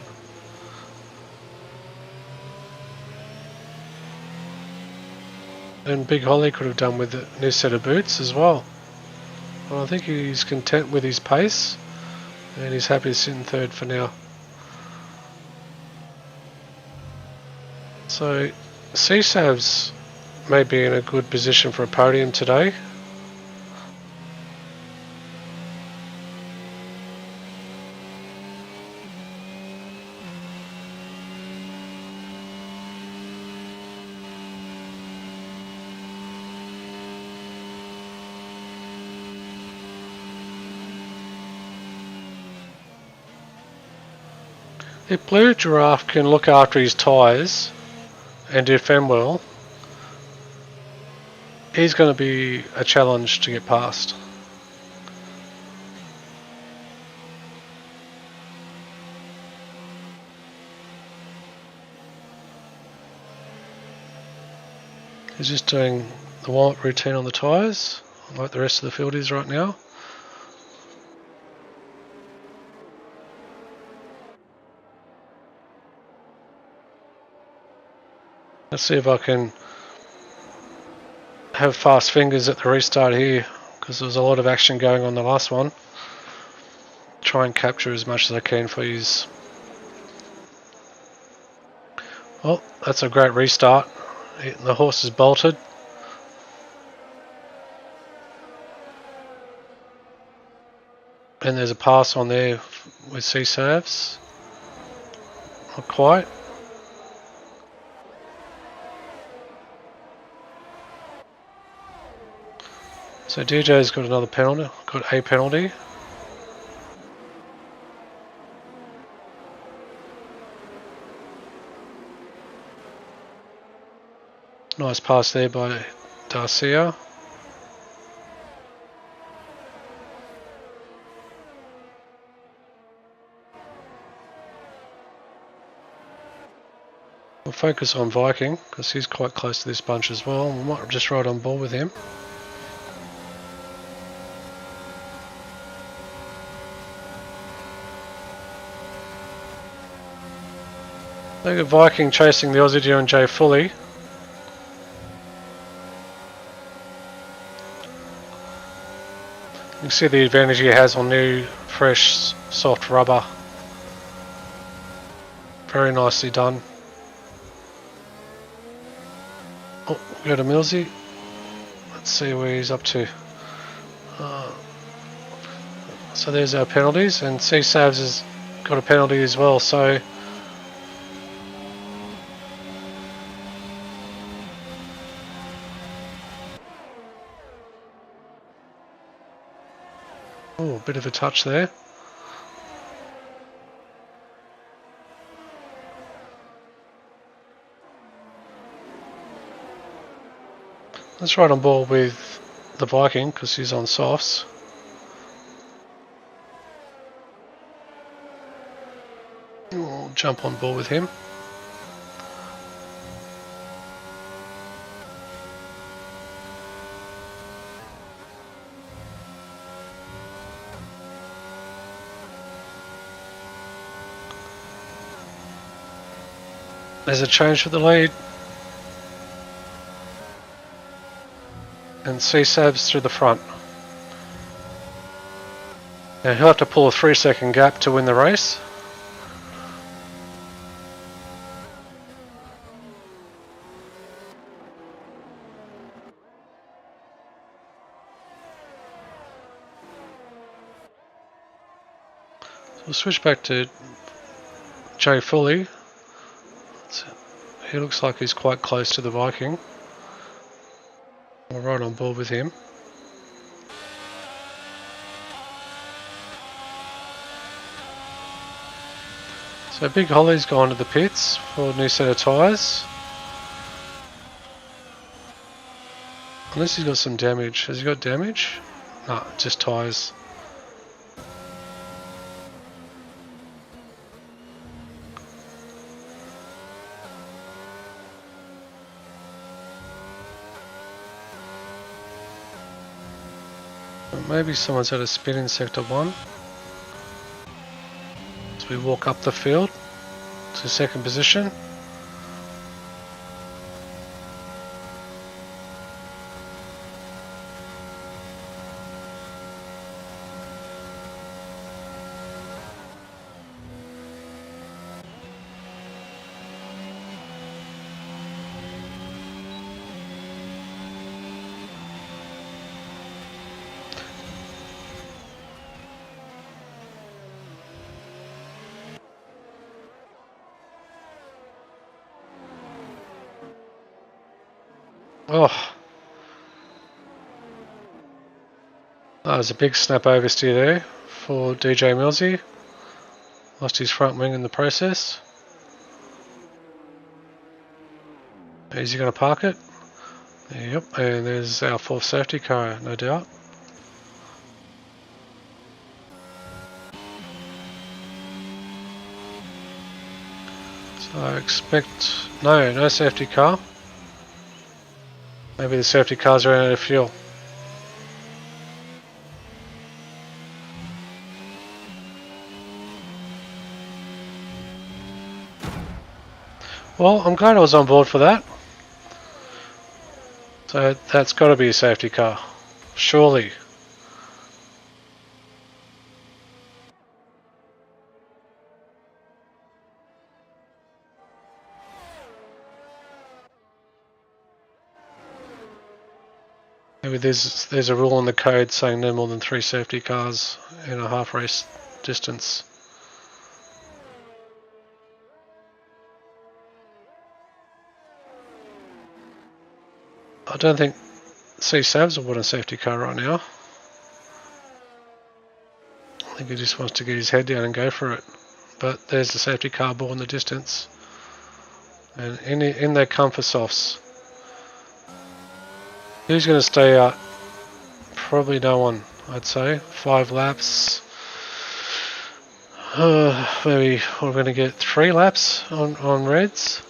And Big Holly could have done with a new set of boots as well. Well, I think he's content with his pace and he's happy to sit in third for now. So CSAVs may be in a good position for a podium today. If Blue Giraffe can look after his tyres and defend well, he's going to be a challenge to get past. He's just doing the warm-up routine on the tyres, like the rest of the field is right now. Let's see if I can have fast fingers at the restart here, because there was a lot of action going on the last one. Try and capture as much as I can for you. Well, that's a great restart. The horse is bolted. And there's a pass on there with CSAVs. Not quite. So DJ's got another penalty, got a penalty. Nice pass there by Darcia. We'll focus on Viking because he's quite close to this bunch as well. We might just ride on board with him. Look at Viking chasing the Aussie Deer and Jay Fully. You can see the advantage he has on new, fresh, soft rubber. Very nicely done. Oh, we go to Millsy. Let's see where he's up to. So there's our penalties, and CSAVs has got a penalty as well, so oh, a bit of a touch there. Let's ride on board with the Viking because he's on softs. We'll jump on board with him. There's a change for the lead. And CSAVs through the front. Now he'll have to pull a 3-second gap to win the race. We'll switch back to Jay Foley. He looks like he's quite close to the Viking. We're right on board with him. So Big Holly's gone to the pits for a new set of tyres. Unless he's got some damage. Has he got damage? No, just tyres. Maybe someone's had a spin in sector 1. As we walk up the field to second position. Oh, that was a big snap oversteer there for DJ Millsy. Lost his front wing in the process. Is he going to park it? Yep, and there's our 4th safety car, no doubt. So I expect... No safety car. Maybe the safety cars ran out of fuel. Well, I'm glad I was on board for that. So that's got to be a safety car. Surely. Maybe there's a rule in the code saying no more than 3 safety cars in a half race distance. I don't think C-Savs will want a safety car right now. I think he just wants to get his head down and go for it. But there's the safety car ball in the distance. And in they come for softs. Who's going to stay out? Probably no one, I'd say. 5 laps. Maybe we're going to get 3 laps on reds.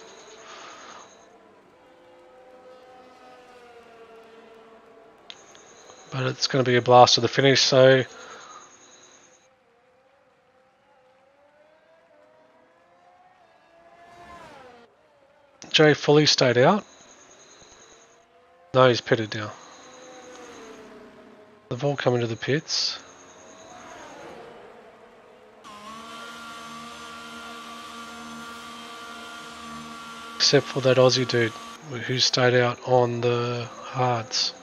But it's going to be a blast to the finish, so... Jay Foley stayed out. No, he's pitted now. They've all come into the pits. Except for that Aussie dude who stayed out on the hards.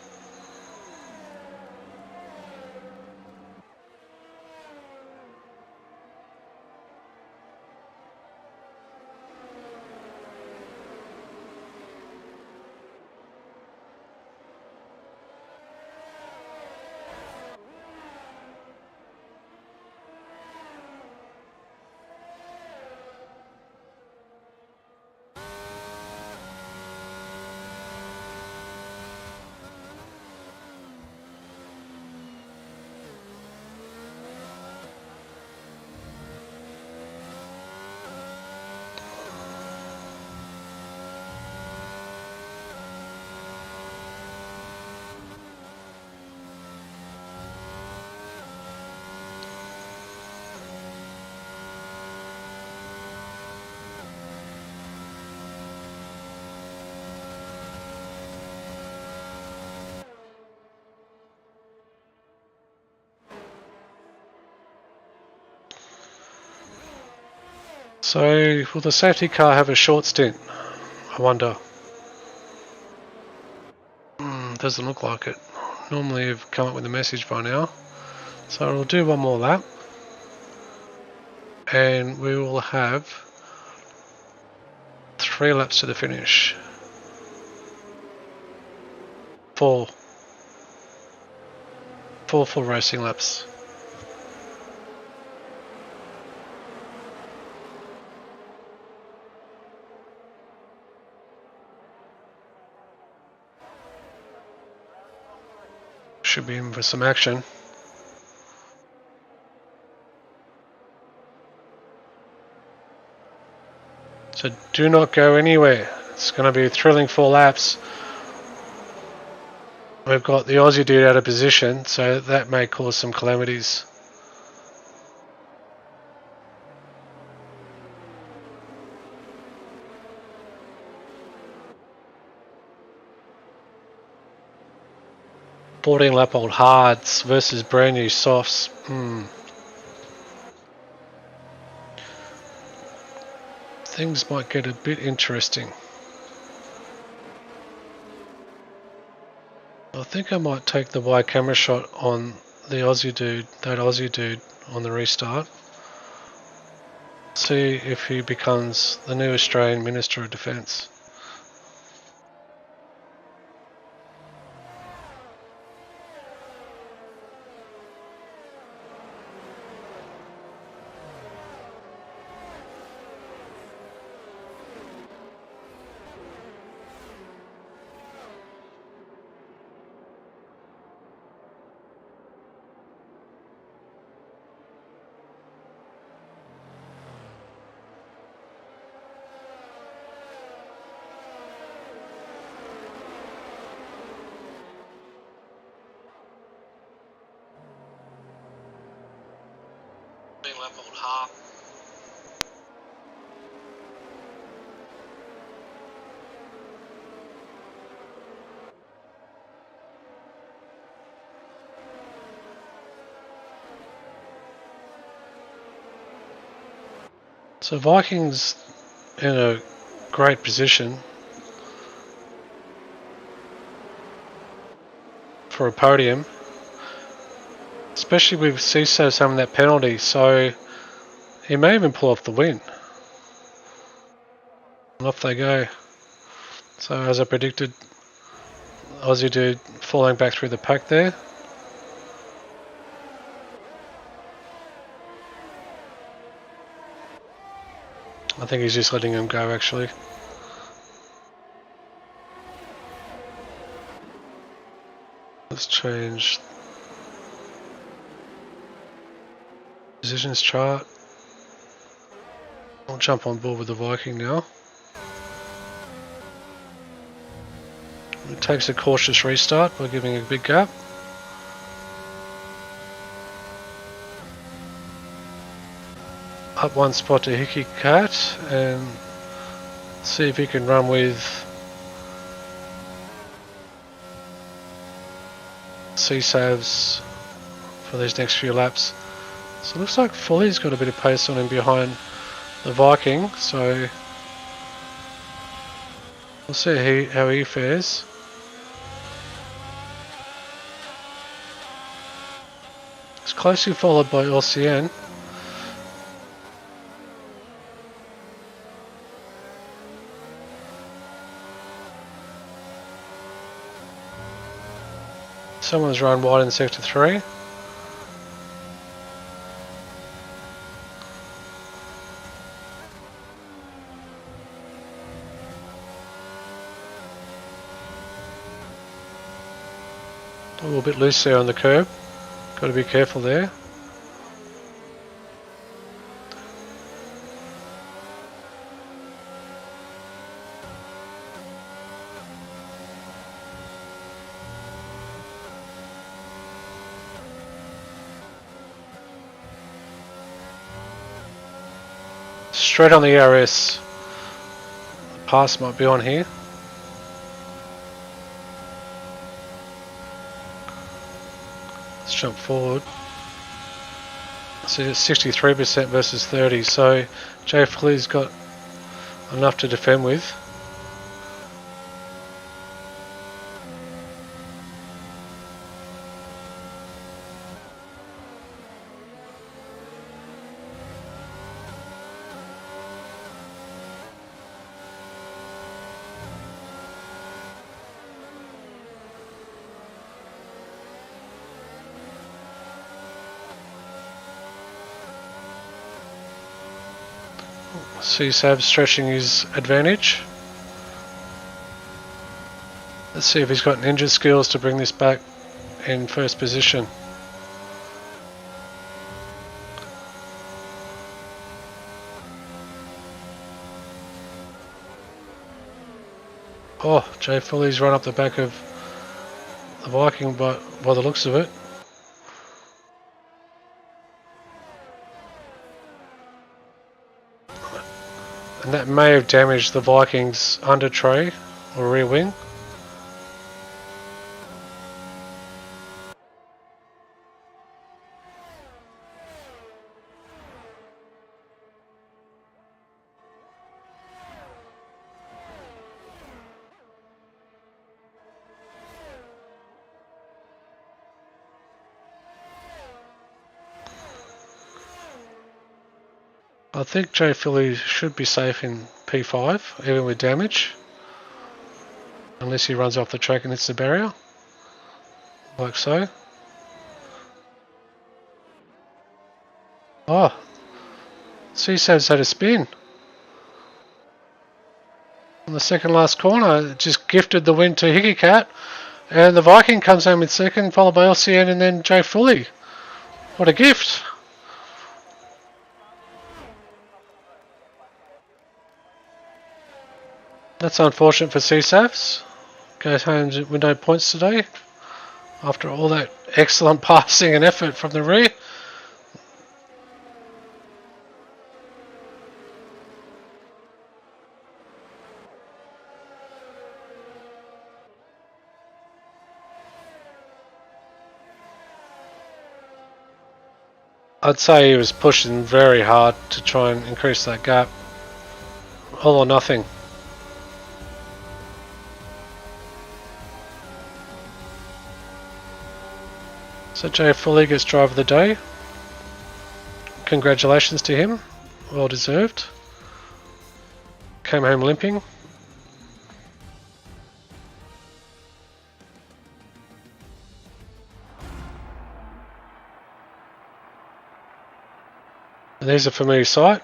So, will the safety car have a short stint? I wonder. Doesn't look like it. Normally you've come up with a message by now. So we'll do one more lap. and we will have 3 laps to the finish. 4 full racing laps. Should be in for some action. So do not go anywhere. It's going to be a thrilling 4 laps. We've got the Aussie dude out of position, so that may cause some calamities. Lap old hards versus brand new softs. Things might get a bit interesting. I think I might take the wide camera shot on the Aussie dude, that Aussie dude on the restart. See if he becomes the new Australian Minister of Defence. So Vikings in a great position for a podium, especially with CISO having that penalty, so he may even pull off the win. And off they go. So as I predicted, Aussie dude falling back through the pack there. I think he's just letting him go actually. Let's change positions chart. I'll jump on board with the Viking now. It takes a cautious restart by giving a big gap. Up 1 spot to Hickey Cat and see if he can run with C-Savs for these next few laps. So it looks like Foley's got a bit of pace on him behind the Viking, so we'll see how he fares. It's closely followed by LCN. Someone's run wide in sector 3. A little bit loose there on the curb. Got to be careful there. Straight on the ERS. The pass might be on here. Let's jump forward. So it's 63% versus 30, so Jay Foley's got enough to defend with. CSAB stretching his advantage. Let's see if he's got ninja skills to bring this back in first position. Oh, Jay Foley's run up the back of the Viking by the looks of it. And that may have damaged the Viking's under tray or rear wing. I think Jay Philly should be safe in P5, even with damage. Unless he runs off the track and hits the barrier. Like so. Oh, CSAB's had a spin. On the second last corner, just gifted the win to Hickey Cat. And the Viking comes home in second, followed by LCN and then Jay Fully. What a gift. That's unfortunate for CSAFs. Goes home with no points today. After all that excellent passing and effort from the rear. I'd say he was pushing very hard to try and increase that gap. All or nothing. So Jay Fully gets driver of the day. Congratulations to him. Well deserved. Came home limping. And there's a familiar sight.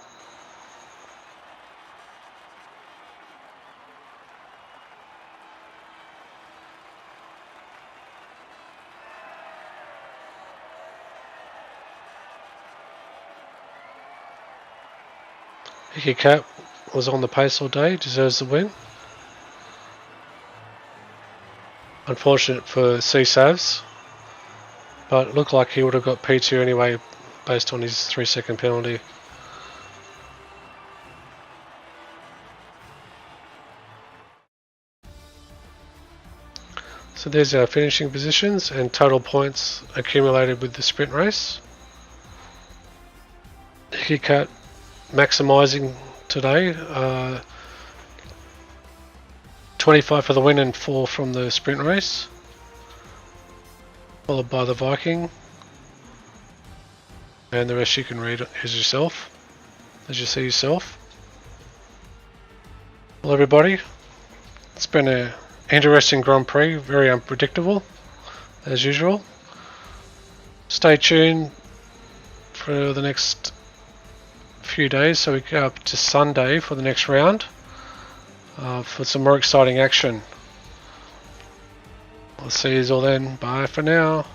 Hickey Cat was on the pace all day, deserves the win. Unfortunate for CSAVs, but it looked like he would have got P2 anyway based on his 3-second penalty. So there's our finishing positions and total points accumulated with the sprint race. Hickey Cat maximising today, 25 for the win and 4 from the sprint race, followed by the Viking, and the rest you can read as yourself, as you see yourself. Well everybody, it's been an interesting Grand Prix, very unpredictable as usual. Stay tuned for the next few days, so we go up to Sunday for the next round for some more exciting action. I'll see you all then. Bye for now.